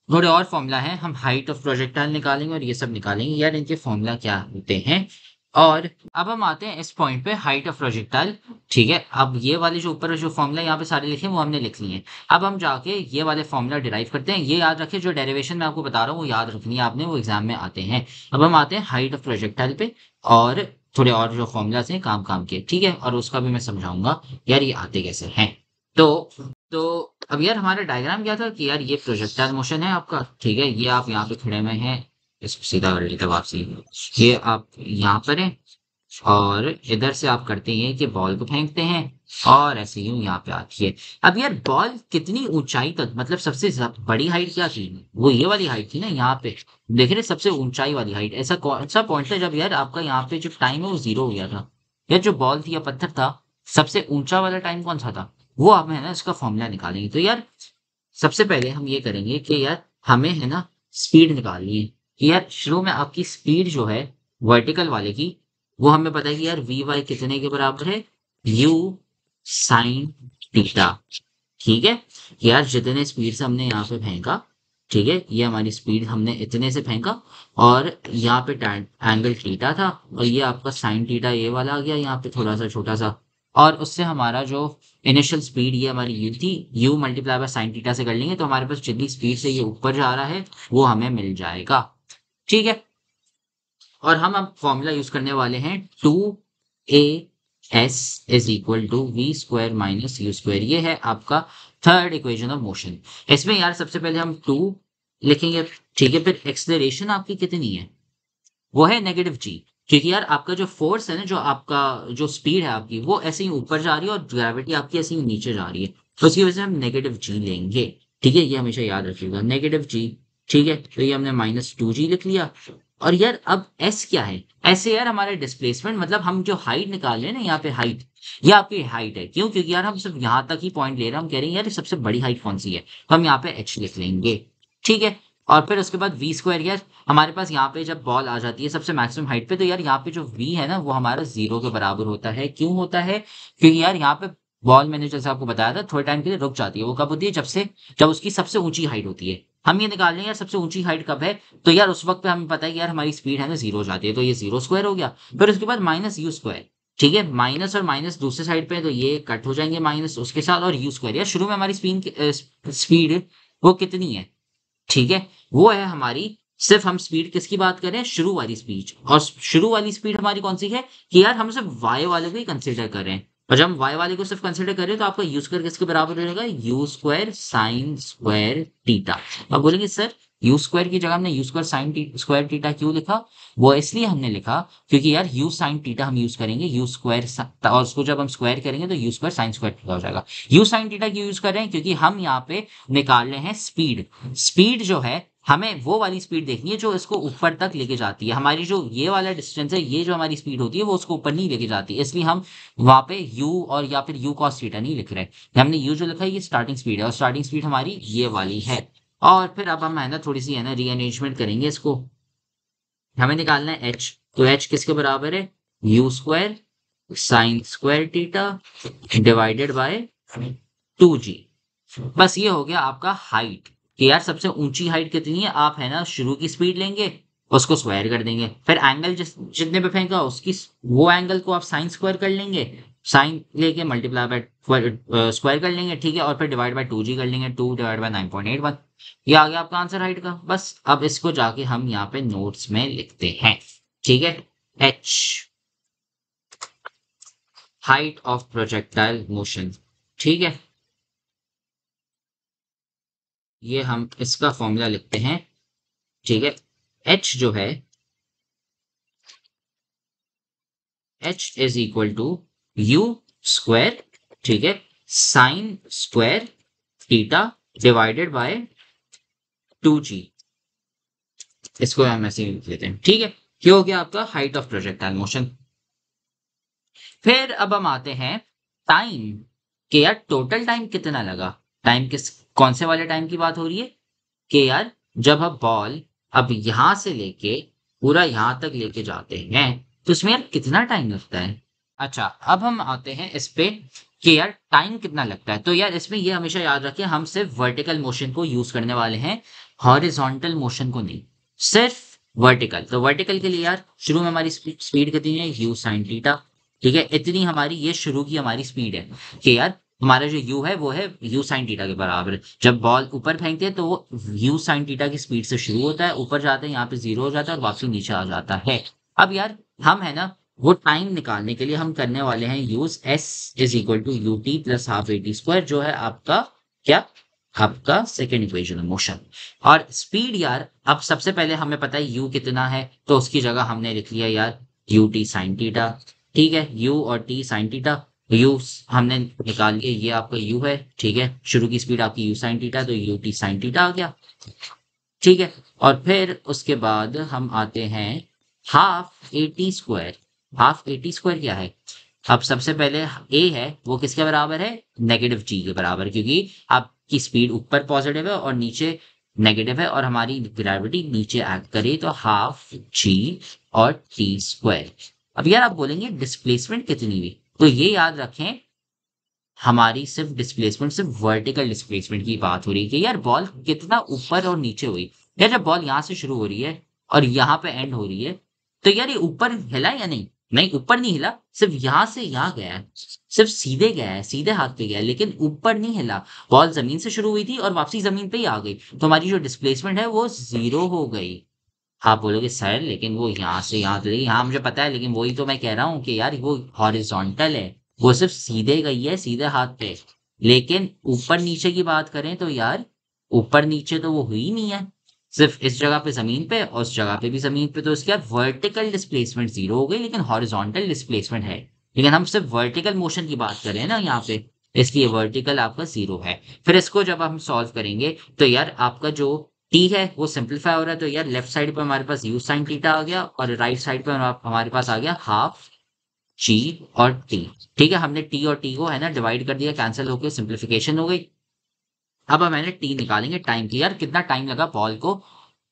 थोड़े और फॉर्मूला है, हम हाइट ऑफ प्रोजेक्टाइल निकालेंगे और ये सब निकालेंगे, यार इनके फॉर्मूला क्या होते हैं। और अब हम आते हैं इस पॉइंट पे, हाइट ऑफ प्रोजेक्टाइल। ठीक है, अब ये वाले जो ऊपर जो फॉर्मूला यहाँ पे सारे लिखे हैं वो हमने लिख लिए हैं। अब हम जाके ये वाले फॉर्मूला डिराइव करते हैं। ये याद रखें, जो डेरिवेशन मैं आपको बता रहा हूँ वो याद रखनी है आपने, वो एग्जाम में आते हैं। अब हम आते हैं हाइट ऑफ प्रोजेक्टाइल पे, और थोड़े और जो फॉर्मूलाज हैं काम काम के, ठीक है, और उसका भी मैं समझाऊंगा यार ये आते कैसे हैं। तो तो अब यार हमारा डायग्राम क्या था कि यार ये प्रोजेक्टाइल मोशन है आपका। ठीक है, ये आप यहाँ पे खड़े हुए हैं, इसको सीधा कर लेते वापसी। ये आप यहाँ पर हैं और इधर से आप करते हैं कि बॉल को फेंकते हैं और ऐसे यूं यहाँ पे आती है। अब यार बॉल कितनी ऊंचाई तक, मतलब सबसे बड़ी हाइट क्या थी, वो ये वाली हाइट थी ना यहाँ पे, देख रहे सबसे ऊंचाई वाली हाइट। ऐसा कौन सा पॉइंट था जब यार आपका यहाँ पे जो टाइम है वो 0 हो गया था। यार जो बॉल थी या पत्थर था, सबसे ऊंचा वाला टाइम कौन सा था, वो हम है ना इसका फॉर्मूला निकालेंगे। तो यार सबसे पहले हम ये करेंगे कि यार हमें है ना स्पीड निकालनी है कि यार शुरू में आपकी स्पीड जो है वर्टिकल वाले की, वो हमें पता है कि यार वी वाई कितने के बराबर है, यू साइन थीटा। ठीक है, यार जितने स्पीड से हमने यहाँ पे फेंका, ठीक है, ये हमारी स्पीड हमने इतने से फेंका, और यहाँ पे एंगल थीटा था, और ये आपका साइन थीटा ये वाला आ गया यहाँ पे थोड़ा सा छोटा सा। और उससे हमारा जो इनिशियल स्पीड ये हमारी यू थी, you multiply by sine theta से कर लेंगे तो हमारे पास जितनी स्पीड से ये ऊपर जा रहा है वो हमें मिल जाएगा। ठीक है, और हम अब फॉर्मूला यूज करने वाले हैं 2a s is equal to v square minus u square. ये है आपका थर्ड इक्वेशन ऑफ मोशन। इसमें यार सबसे पहले हम 2 लिखेंगे, ठीक है, फिर एक्सेलरेशन आपकी कितनी है, वो है नेगेटिव जी, क्योंकि यार आपका जो फोर्स है ना, जो आपका जो स्पीड है आपकी, वो ऐसे ही ऊपर जा रही है और ग्रेविटी आपकी ऐसे ही नीचे जा रही है, तो उसकी वजह से हम नेगेटिव जी लेंगे। ठीक है, ये हमेशा याद रखिएगा, नेगेटिव जी। ठीक है, तो ये हमने -2g लिख लिया। और यार अब एस क्या है, ऐसे यार हमारा डिस्प्लेसमेंट, मतलब हम जो हाइट निकाल रहे हैं ना यहाँ पे हाइट, ये आपकी हाइट है। क्यों, क्योंकि यार हम सिर्फ यहाँ तक ही पॉइंट ले रहे हैं, हम कह रहे हैं यार सबसे बड़ी हाइट कौन सी है, तो हम यहाँ पे एच लिख लेंगे। ठीक है, और फिर उसके बाद वी स्क्वायर, यार हमारे पास यहाँ पे जब बॉल आ जाती है सबसे मैक्सिमम हाइट पे, तो यार यहाँ पे जो वी है ना वो हमारा 0 के बराबर होता है। क्यों होता है, क्योंकि यार यहाँ पे बॉल, मैंने जैसे आपको बताया था, थोड़े टाइम के लिए रुक जाती है। वो कब होती है, जब उसकी सबसे ऊंची हाइट होती है। हम ये निकाल लेंगे यार सबसे ऊंची हाइट कब है, तो यार उस वक्त पे हमें पता है कि यार हमारी स्पीड है ना 0 हो जाती है, तो ये 0 स्क्वायर हो गया। फिर उसके बाद माइनस यू स्क्वायर। ठीक है, माइनस और माइनस दूसरे साइड पे, तो ये कट हो जाएंगे माइनस उसके साथ, और यू स्क्वायर, यार शुरू में हमारी स्पीड वो कितनी है, ठीक है, वो है हमारी, सिर्फ हम स्पीड किसकी बात कर रहे हैं, शुरू वाली स्पीड। और शुरू वाली स्पीड हमारी कौन सी है कि यार हम सिर्फ वाई वाले को ही कंसिडर कर रहे हैं। और जब हम वाई वाले को सिर्फ कंसिडर कर रहे हैं तो आपका यू स्क्वायर किसके बराबर रहेगा, you square sign square theta. अब बोलेंगे सर यू स्क्वायर की जगह हमने you square sign square theta क्यों लिखा, वो इसलिए हमने लिखा क्योंकि यार यू साइन थीटा हम यूज करेंगे, यू स्क्वायर, और उसको जब हम स्क्वायर करेंगे तो you square sign square theta हो जाएगा। यू साइन थीटा क्यों यूज कर रहे हैं, क्योंकि हम यहाँ पे निकाल रहे हैं स्पीड। स्पीड जो है हमें वो वाली स्पीड देखनी है जो इसको ऊपर तक लेके जाती है। हमारी जो ये वाला डिस्टेंस है, ये जो हमारी स्पीड होती है वो उसको ऊपर नहीं लेके जाती, इसलिए हम वहां पे u और या फिर u cos थीटा नहीं लिख रहे। हमने u जो लिखा है ये स्टार्टिंग स्पीड है, और स्टार्टिंग स्पीड हमारी ये वाली है। और फिर अब हम है ना थोड़ी सी है ना रीअरेंजमेंट करेंगे इसको। हमें निकालना है h, तो h किसके बराबर है, u square sine square theta divided by 2g। बस ये हो गया आपका हाइट, कि यार सबसे ऊंची हाइट कितनी है, आप है ना शुरू की स्पीड लेंगे, उसको स्क्वायर कर देंगे, फिर एंगल जितने पे फेंका उसकी वो एंगल को आप साइन स्क्वायर कर लेंगे, साइन लेके मल्टीप्लाई बाय स्क्वायर कर लेंगे, ठीक है, और फिर डिवाइड बाय 2g कर लेंगे, 2 डिवाइड बाय 9.81। ये आ गया आपका आंसर हाइट का। बस अब इसको जाके हम यहाँ पे नोट्स में लिखते हैं, ठीक है। H, height of projectile motion, ठीक है। ये हम इसका फॉर्मूला लिखते हैं, ठीक है। एच जो है, H is equal to you square, ठीक है, sine square theta divided by 2g। इसको हम ऐसे ही लिख लेते हैं, ठीक है। ये हो गया आपका हाइट ऑफ प्रोजेक्टाइल मोशन। फिर अब हम आते हैं टाइम के, यार टोटल टाइम कितना लगा। टाइम किस, कौन से वाले टाइम की बात हो रही है कि यार जब हम बॉल अब यहां से लेके पूरा यहां तक लेके जाते हैं तो इसमें यार कितना टाइम लगता है। अच्छा, अब हम आते हैं इस पे कि यार टाइम कितना लगता है। तो यार इसमें ये हमेशा याद रखिए, हम सिर्फ वर्टिकल मोशन को यूज करने वाले हैं, हॉरिजॉन्टल मोशन को नहीं, सिर्फ वर्टिकल। तो वर्टिकल के लिए यार शुरू में हमारी स्पीड कितनी है, यू साइन थीटा, ठीक है। इतनी हमारी ये शुरू की हमारी स्पीड है कि यार हमारा जो यू है वो है यू साइन थीटा के बराबर। जब बॉल ऊपर फेंकते हैं तो वो यू साइन थीटा की स्पीड से शुरू होता है, ऊपर जाते हैं यहाँ पे 0 हो जाता है और वापसी नीचे आ जाता है। अब यार हम है ना, वो टाइम निकालने के लिए हम करने वाले हैं use s is equal to u t plus half a t square, जो है आपका क्या, आपका सेकेंड इक्वेशन ऑफ मोशन। और स्पीड यार, अब सबसे पहले हमें पता है यू कितना है, तो उसकी जगह हमने लिख लिया यार यू टी साइन थीटा, ठीक है। यू और टी साइन थीटा, यू हमने निकाल लिया, ये आपका यू है, ठीक है। शुरू की स्पीड आपकी यू साइन थीटा, तो यू टी साइन थीटा आ गया, ठीक है। और फिर उसके बाद हम आते हैं half a t square. Half a t square क्या है, अब सबसे पहले ए है वो किसके बराबर है, नेगेटिव जी के बराबर, क्योंकि आपकी स्पीड ऊपर पॉजिटिव है और नीचे नेगेटिव है और हमारी ग्रेविटी नीचे एक्ट करे, तो हाफ जी और टी स्क्वायर। अब यार आप बोलेंगे डिस्प्लेसमेंट कितनी हुई, तो ये याद रखें हमारी सिर्फ डिस्प्लेसमेंट, सिर्फ वर्टिकल डिस्प्लेसमेंट की बात हो रही है कि यार बॉल कितना ऊपर और नीचे हुई। यार जब बॉल यहाँ से शुरू हो रही है और यहाँ पे एंड हो रही है, तो यार ये ऊपर हिला या नहीं, नहीं ऊपर नहीं हिला, सिर्फ यहाँ से यहाँ गया है, सिर्फ सीधे गया है, सीधे हाथ पे गया है, लेकिन ऊपर नहीं हिला। बॉल जमीन से शुरू हुई थी और वापसी जमीन पे ही आ गई, तो हमारी जो डिस्प्लेसमेंट है वो 0 हो गई। आप बोलोगे सर लेकिन वो यहाँ से यहाँ तो, यहाँ मुझे पता है, लेकिन वही तो मैं कह रहा हूँ कि यार वो हॉरिजॉन्टल है, वो सिर्फ सीधे गई है, सीधे हाथ पे। लेकिन ऊपर नीचे की बात करें तो यार ऊपर नीचे तो वो हुई ही नहीं है, सिर्फ इस जगह पे जमीन पे और उस जगह पे भी जमीन पे, तो उसके बाद वर्टिकल डिस्प्लेसमेंट 0 हो गई, लेकिन हॉरिजॉन्टल डिस्प्लेसमेंट है। लेकिन हम सिर्फ वर्टिकल मोशन की बात कर रहे हैं ना यहाँ पे, इसलिए वर्टिकल आपका 0 है। फिर इसको जब हम सॉल्व करेंगे तो यार आपका जो टी है वो सिंपलीफाई हो रहा है, तो यार लेफ्ट साइड पे हमारे पास यू साइन थीटा आ गया और राइट साइड पे हमारे पास आ गया हाफ जी और टी, ठीक है। हमने टी और टी को है ना डिवाइड कर दिया, कैंसिल होकर सिंप्लीफिकेशन हो गई। अब हम है ना टी निकालेंगे टाइम की, यार कितना टाइम लगा बॉल को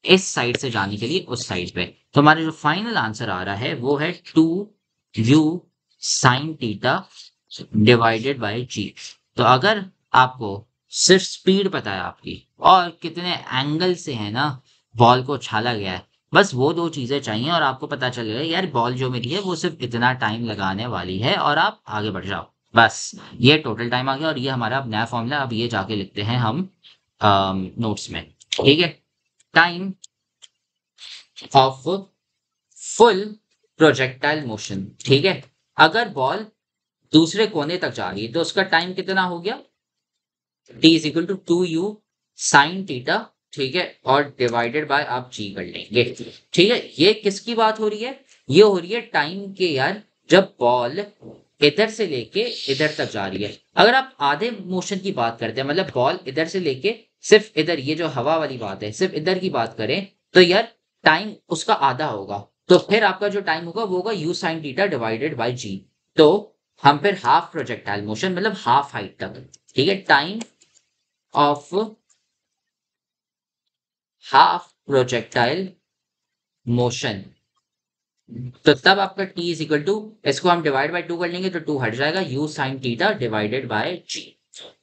इस साइड से जाने के लिए उस साइड पे। तो हमारा जो फाइनल आंसर आ रहा है वो है 2u sine theta divided by G. तो अगर आपको सिर्फ स्पीड पता है आपकी और कितने एंगल से है ना बॉल को उछाला गया है, बस वो दो चीजें चाहिए और आपको पता चल गया यार बॉल जो मेरी है वो सिर्फ इतना टाइम लगाने वाली है और आप आगे बढ़ जाओ, बस ये टोटल टाइम आ गया। और ये हमारा अब नया फॉर्मूला, अब ये जाके लिखते हैं हम नोट्स में, ठीक है। Time of full projectile motion, ठीक है। अगर बॉल दूसरे कोने तक जा रही है तो उसका टाइम कितना हो गया, t is equal to 2u sine theta, ठीक है, और डिवाइडेड बाय आप जी कर लेंगे, ठीक है। ये किसकी बात हो रही है, ये हो रही है टाइम के यार, जब बॉल इधर से लेके इधर तक जा रही है। अगर आप आधे मोशन की बात करते हैं, मतलब बॉल इधर से लेके सिर्फ इधर, ये जो हवा वाली बात है सिर्फ इधर की बात करें, तो यार टाइम उसका आधा होगा, तो फिर आपका जो टाइम होगा वो होगा U sine theta divided by G. तो हम फिर हाफ प्रोजेक्टाइल मोशन मतलब हाफ हाइट तक, ठीक है, time of half projectile motion, तो तब आपका t इज इक्वल टू, इसको हम डिवाइड बाय 2 कर लेंगे तो 2 हट जाएगा, u sign theta divided bye g।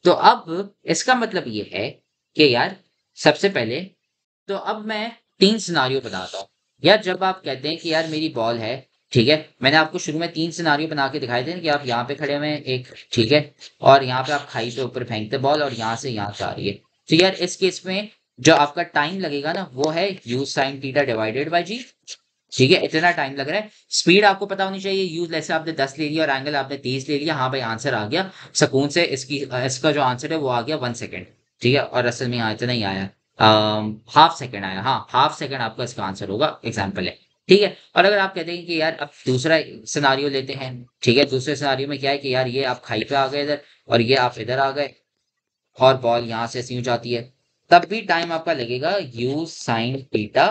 तो अब इसका मतलब ये है कि यार सबसे पहले, तो अब मैं 3 सिनारियो बताता हूँ। यार जब आप कहते हैं कि यार मेरी बॉल है, ठीक है, मैंने आपको शुरू में 3 सिनारियो बना के दिखाए थे कि आप यहाँ पे खड़े हुए हैं एक, ठीक है, और यहाँ पे आप खाई पे ऊपर फेंकते बॉल और यहाँ से यहाँ जा रही है। तो यार इस केस में जो आपका टाइम लगेगा ना वो है U sine theta divided by G. ठीक है, इतना टाइम लग रहा है। स्पीड आपको पता होनी चाहिए, यूज जैसे आपने 10 ले लिया और एंगल आपने 30 ले लिया, हाँ भाई आंसर आ गया सुकून से। इसका जो आंसर है वो आ गया 1 सेकेंड। ठीक है, और असल में यहाँ इतना ही आया, हाफ सेकेंड आया। हाँ, हाफ सेकेंड आपका इसका आंसर होगा, एग्जाम्पल है। ठीक है, और अगर आप कहते हैं कि यार अब दूसरा सिनारियो लेते हैं। ठीक है, दूसरे सिनारियो में क्या है कि यार ये आप खाई पे आ गए इधर, और ये आप इधर आ गए, और बॉल यहाँ से यूं जाती है, तब भी टाइम आपका लगेगा U sine theta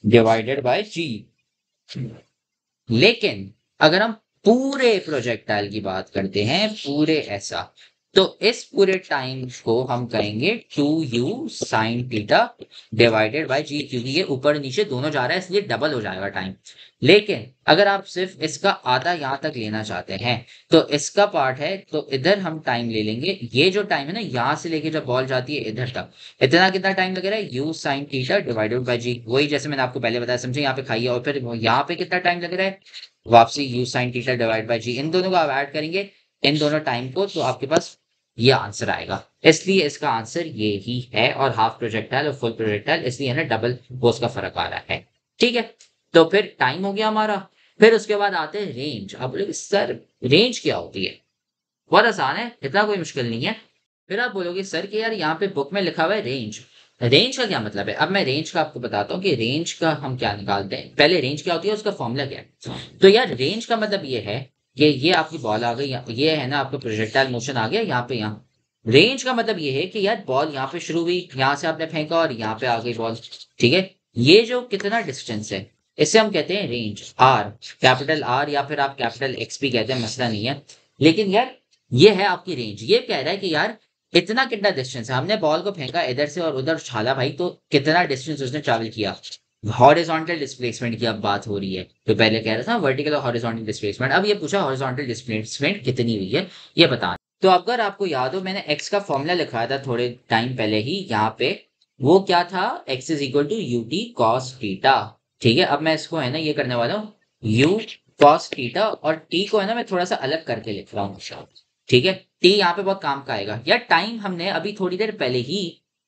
divided by G. लेकिन अगर हम पूरे प्रोजेक्टाइल की बात करते हैं, पूरे ऐसा, तो इस पूरे टाइम को हम कहेंगे 2u sine theta divided by G, क्योंकि ये ऊपर नीचे दोनों जा रहा है इसलिए डबल हो जाएगा टाइम। लेकिन अगर आप सिर्फ इसका आधा यहां तक लेना चाहते हैं, तो इसका पार्ट है तो इधर हम टाइम ले लेंगे। ये जो टाइम है ना, यहां से लेके जब बॉल जाती है इधर तक, इतना कितना टाइम लग रहा है, U sine theta divided by G. वही जैसे मैंने आपको पहले बताया, समझे, यहाँ पे खाइए, और फिर यहाँ पे कितना टाइम लग रहा है, वापसी U sine theta divide by G. इन दोनों को आप ऐड करेंगे, इन दोनों टाइम को, तो आपके पास ये आंसर आएगा। इसलिए इसका आंसर ये ही है, और हाफ प्रोजेक्टाइल और फुल प्रोजेक्टाइल इसलिए ना डबल वो उसका फर्क आ रहा है। ठीक है, तो फिर टाइम हो गया हमारा। फिर उसके बाद आते हैं रेंज। अब बोलोगे सर रेंज क्या होती है, बहुत आसान है, इतना कोई मुश्किल नहीं है। फिर आप बोलोगे सर कि यार यहाँ पे बुक में लिखा हुआ है रेंज, रेंज का क्या मतलब है। अब मैं रेंज का आपको बताता हूँ कि रेंज का हम क्या निकालते हैं। पहले रेंज क्या होती है, उसका फॉर्मूला क्या है। तो यार रेंज का मतलब ये है कि ये आपकी बॉल आ गई, ये है ना आपका प्रोजेक्टाइल मोशन आ गया यहाँ पे, यहाँ रेंज का मतलब ये है कि यार बॉल यहाँ पे शुरू हुई, यहाँ से आपने फेंका और यहाँ पे आ गई बॉल। ठीक है, ये जो कितना डिस्टेंस है इसे हम कहते हैं रेंज, आर, कैपिटल आर, या फिर आप कैपिटल एक्स भी कहते हैं, मसला नहीं है। लेकिन यार ये है आपकी रेंज, ये कह रहा है कि यार इतना कितना डिस्टेंस है, हमने बॉल को फेंका इधर से और उधर उछाला भाई, तो कितना डिस्टेंस उसने ट्रैवल किया। हॉरिजॉन्टल डिस्प्लेसमेंट की अब बात हो रही है, तो पहले कह रहा था वर्टिकल और हॉरिजॉन्टल डिस्प्लेसमेंट, अब ये पूछा हॉरिजॉन्टल डिस्प्लेसमेंट कितनी हुई है ये बता। तो अगर आपको याद हो, मैंने एक्स का फॉर्मूला लिखाया था थोड़े टाइम पहले ही यहाँ पे, वो क्या था, x is equal to u t cos theta. ठीक है, अब मैं इसको है ना ये करने वाला हूँ, यू कॉस थीटा, और टी को है ना मैं थोड़ा सा अलग करके लिख रहा हूँ। ठीक है, टी यहाँ पे बहुत काम का आएगा। यार टाइम हमने अभी थोड़ी देर पहले ही,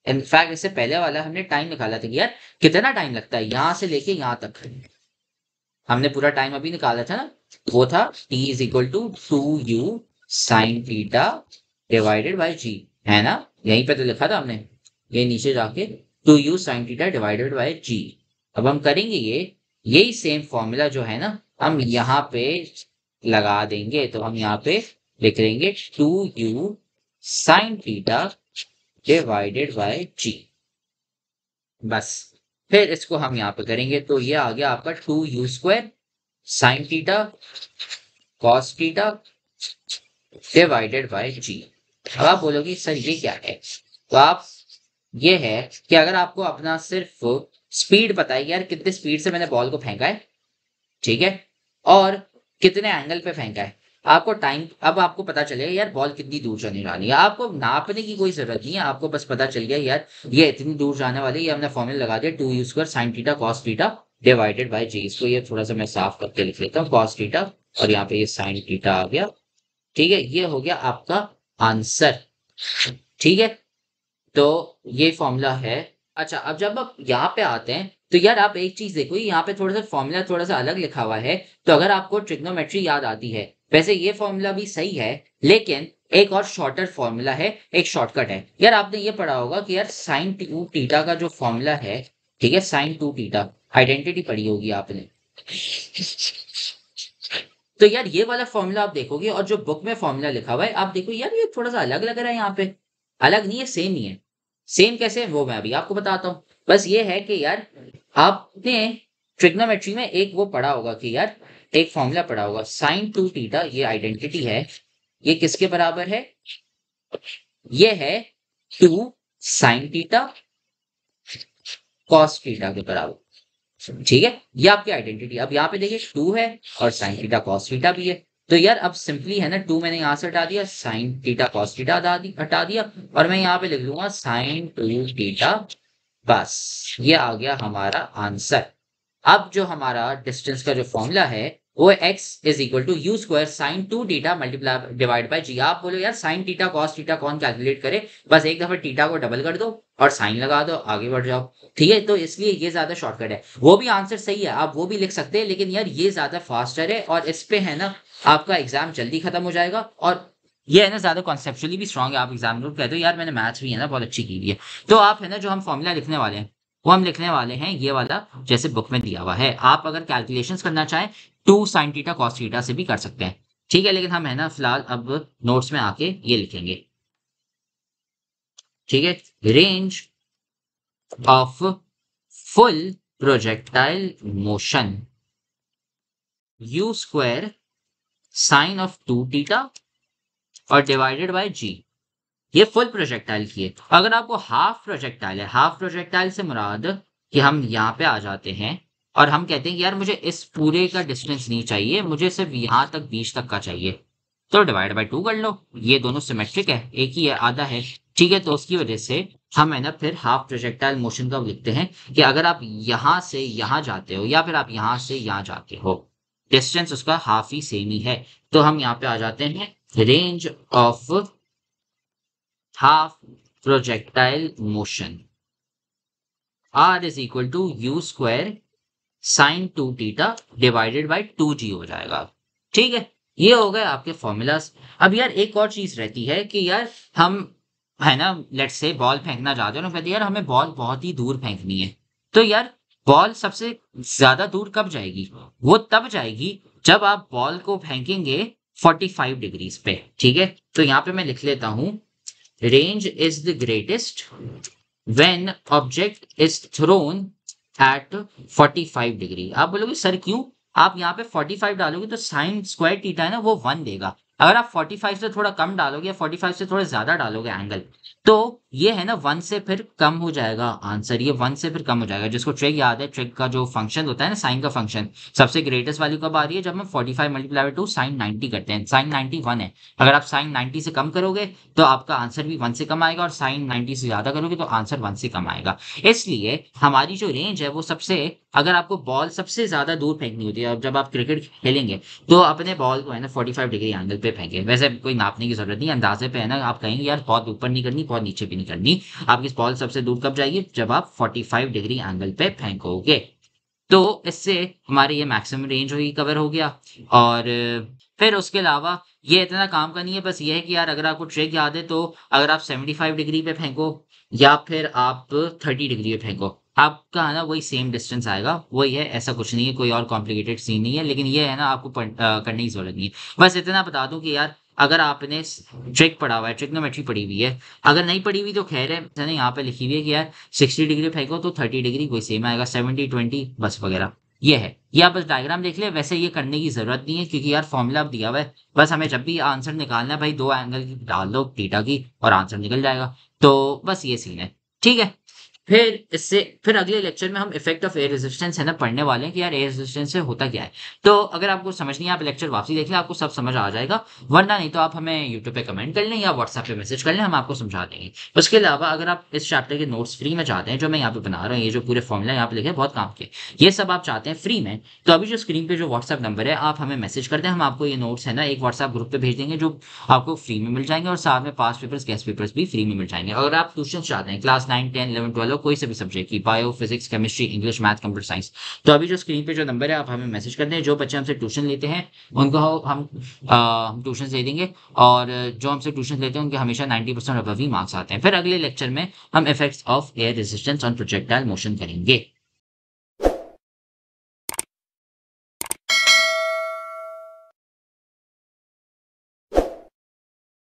इनफैक्ट इससे पहले वाला हमने टाइम निकाला था कि यार कितना टाइम लगता है यहाँ से लेके यहाँ तक, हमने पूरा टाइम अभी निकाला था ना, वो था T is equal to 2u sine theta divided by G, है ना, यहीं पे तो लिखा था हमने, ये नीचे जाके 2u sine theta divided by G. अब हम करेंगे ये, यही सेम फॉर्मूला जो है ना हम यहाँ पे लगा देंगे, तो हम यहाँ पे लिख देंगे 2u sine theta divided by G, बस। फिर इसको हम यहाँ पे करेंगे, तो ये आ गया आपका 2u square sine theta cos theta divided by G. अब आप बोलोगे सर ये क्या है, तो आप, ये है कि अगर आपको अपना सिर्फ स्पीड पता है, यार कितने स्पीड से मैंने बॉल को फेंका है, ठीक है, और कितने एंगल पे फेंका है, आपको टाइम, अब आपको पता चलेगा यार बॉल कितनी दूर जाने वाली है, आपको नापने की कोई जरूरत नहीं है, आपको बस पता चल गया यार ये इतनी दूर जाने वाली है, ये हमने फॉर्मूला लगा दिया 2u square sine theta cos theta divided by G. इसको ये थोड़ा सा मैं साफ करके लिख लेता हूँ, कॉस थीटा, और यहाँ पे ये साइन थीटा आ गया। ठीक है, ये हो गया आपका आंसर। ठीक है, तो ये फॉर्मूला है। अच्छा, अब जब आप यहाँ पे आते हैं, तो यार आप एक चीज देखो, यहाँ पे थोड़ा सा फॉर्मूला थोड़ा सा अलग लिखा हुआ है। तो अगर आपको ट्रिग्नोमेट्री याद आती है, वैसे ये फॉर्मूला भी सही है, लेकिन एक और शॉर्टर फॉर्मूला है, एक शॉर्टकट है। यार आपने ये पढ़ा होगा कि यार साइन टू थीटा का जो फॉर्मूला है, ठीक है, साइन टू थीटा, आइडेंटिटी पढ़ी होगी आपने। तो यार ये वाला फॉर्मूला आप देखोगे, और जो बुक में फॉर्मूला लिखा हुआ है आप देखो, यार ये थोड़ा सा अलग लग रहा है यहाँ पे, अलग नहीं है, सेम ही है। सेम कैसे है वो मैं अभी आपको बताता हूँ। बस ये है कि यार आपने ट्रिग्नोमेट्री में एक वो पढ़ा होगा कि यार एक फॉर्मूला पढ़ा होगा, साइन टू थीटा, ये आइडेंटिटी है, ये किसके बराबर है, ये है 2 साइन थीटा कॉस थीटा के बराबर। ठीक है, ये आपकी आइडेंटिटी। अब यहाँ पे देखिए 2 है और साइन थीटा कॉस थीटा भी है, तो यार अब सिंपली है ना, 2 मैंने यहाँ से हटा दिया, साइन थीटा कॉस थीटा हटा दिया, और मैं यहाँ पे लिख लूंगा साइन 2 थीटा, बस ये आ गया हमारा आंसर। अब जो हमारा डिस्टेंस का जो फॉर्मूला है वो x is equal to you square sine 2 theta multiply divide by G. आप बोलो यार साइन थीटा कॉस थीटा कौन कैलकुलेट करे, बस एक दफा थीटा को डबल कर दो और साइन लगा दो, आगे बढ़ जाओ। ठीक है, तो इसलिए ये ज्यादा शॉर्टकट है। वो भी आंसर सही है, आप वो भी लिख सकते हैं, लेकिन यार ये ज्यादा फास्टर है और इस पे है ना आपका एग्जाम जल्दी खत्म हो जाएगा। और ये है ना ज्यादा कॉन्सेप्चुअली भी स्ट्रांग है। आप एग्जाम में कहते हो यार मैंने मैथ्स भी है ना बहुत अच्छी की हुई है, तो आप है ना जो हम फॉर्मूला लिखने वाले हैं वो हम लिखने वाले हैं ये वाला, जैसे बुक में दिया हुआ है। आप अगर कैलकुलेशंस करना चाहें 2 sin थीटा cos थीटा से भी कर सकते हैं। ठीक है, लेकिन हम है ना फिलहाल अब नोट्स में आके ये लिखेंगे। ठीक है, range of full projectile motion you square sign of 2 theta और डिवाइडेड बाय जी। ये फुल प्रोजेक्टाइल की है। अगर आपको हाफ प्रोजेक्टाइल है, हाफ प्रोजेक्टाइल से मुराद कि हम यहाँ पे आ जाते हैं और हम कहते हैं कि यार मुझे इस पूरे का डिस्टेंस नहीं चाहिए, मुझे सिर्फ यहाँ तक बीच तक का चाहिए, तो डिवाइड बाय 2 कर लो। ये दोनों सिमेट्रिक है, एक ही है, आधा है। ठीक है, तो उसकी वजह से हम है ना फिर हाफ प्रोजेक्टाइल मोशन का लिखते हैं कि अगर आप यहाँ से यहाँ जाते हो या फिर आप यहाँ से यहाँ जाते हो, डिस्टेंस उसका हाफ ही सेम ही है। तो हम यहाँ पे आ जाते हैं range of half projectile motion r is equal to u square sin 2 theta divided by 2g हो जाएगा। ठीक है, ये हो गए आपके फॉर्मूलाज। अब यार एक और चीज रहती है कि यार हम है ना लेट्स से बॉल फेंकना चाहते हो ना, कहते हैं यार हमें बॉल बहुत ही दूर फेंकनी है। तो यार बॉल सबसे ज्यादा दूर कब जाएगी? वो तब जाएगी जब आप बॉल को फेंकेंगे 45 डिग्रीज पे। ठीक है, तो यहाँ पे मैं लिख लेता हूं range is the greatest when object is thrown at 45 degree. आप बोलोगे सर क्यों? आप यहाँ पे 45 डालोगे तो साइन स्क्वायर थीटा है ना वो 1 देगा। अगर आप 45 से थोड़ा कम डालोगे या 45 से थोड़ा ज्यादा डालोगे एंगल, तो ये है ना 1 से फिर कम हो जाएगा आंसर। ये 1 से फिर कम हो जाएगा। जिसको ट्रिक याद है, ट्रिक का जो फंक्शन होता है ना साइन का फंक्शन, सबसे ग्रेटेस्ट वैल्यू कब आ रही है? जब हम 45 मल्टीप्लाई बाय 2 साइन 90 करते हैं। साइन 90 1 है। अगर आप साइन 90 से कम करोगे तो आपका आंसर भी 1 से कम आएगा, और साइन 90 से ज्यादा करोगे तो आंसर 1 से कम आएगा। इसलिए हमारी जो रेंज है वो सबसे, अगर आपको बॉल सबसे ज्यादा दूर फेंकनी होती है, अब जब आप क्रिकेट खेलेंगे तो अपने बॉल को है ना 45 डिग्री एंगल पे फेंके। वैसे कोई नापने की जरूरत नहीं, अंदाजे पे है ना आप कहेंगे यार बहुत ऊपर नहीं करनी बहुत नीचे भी नहीं करनी। आपकी बॉल सबसे दूर कब जाएगी? जब आप 45 डिग्री एंगल पे फेंकोगे। तो इससे हमारी ये मैक्सिमम रेंज हुई, कवर हो गया। और फिर उसके अलावा ये इतना काम का नहीं है, बस ये है कि यार अगर आपको ट्रिक याद है तो अगर आप 75 डिग्री पे फेंको या फिर आप 30 डिग्री पे फेंको, आपका है ना वही सेम डिस्टेंस आएगा, वही है। ऐसा कुछ नहीं है, कोई और कॉम्प्लिकेटेड सीन नहीं है। लेकिन ये है ना आपको करने की जरूरत नहीं है। बस इतना बता दूं कि यार अगर आपने ट्रिक पढ़ा हुआ है, ट्रिग्नोमेट्री पढ़ी हुई है, अगर नहीं पढ़ी हुई तो खैर है, मैंने यहाँ पे लिखी हुई है कि यार 60 डिग्री फेंको तो 30 डिग्री कोई सेम आएगा, 70 20 बस वगैरह ये है। ये आप बस डायग्राम देख ले, वैसे ये करने की जरूरत नहीं है क्योंकि यार फॉर्मूला अब दिया हुआ है। बस हमें जब भी आंसर निकालना है भाई 2 एंगल की डाल दो थीटा की और आंसर निकल जाएगा। तो बस ये सीन है। ठीक है, फिर अगले लेक्चर में हम इफेक्ट ऑफ एयर रेजिस्टेंस है ना पढ़ने वाले हैं कि यार एयर रेजिस्टेंस से होता क्या है। तो अगर आपको समझ नहीं है आप लेक्चर वापसी देख लें, आपको सब समझ आ जाएगा। वरना नहीं तो आप हमें यूट्यूब पे कमेंट कर लें या व्हाट्सएप पे मैसेज कर लें, हम आपको समझा देंगे। उसके अलावा अगर आप इस चैप्टर के नोट्स फ्री में चाहते हैं, जो मैं यहाँ पे बना रहा हूँ, ये जो पूरे फॉर्मूला यहाँ पे लिखे बहुत काम के, ये सब आप चाहते हैं फ्री में, तो अभी जो स्क्रीन पे जो व्हाट्सएप नंबर है आप हमें मैसेज कर दें, हम आपको ये नोट्स है ना एक व्हाट्सएप ग्रुप पे भेज देंगे जो आपको फ्री में मिल जाएंगे, और साथ में पास पेपर्स गेस्ट पेपर्स भी फ्री में मिल जाएंगे। अगर आप ट्यूशन चाहते हैं क्लास 9 10 11 12 कोई से भी सब्जेक्ट की, bio physics chemistry English math computer science, तो अभी जो स्क्रीन पे जो नंबर है आप हमें मैसेज कर दें। जो बच्चे हमसे ट्यूशन लेते हैं उनको हम ट्यूशन दे देंगे, और जो हमसे ट्यूशन लेते हैं उनके हमेशा 90% अबव ही मार्क्स आते हैं। फिर अगले लेक्चर में हम effects of air resistance on projectile motion करेंगे।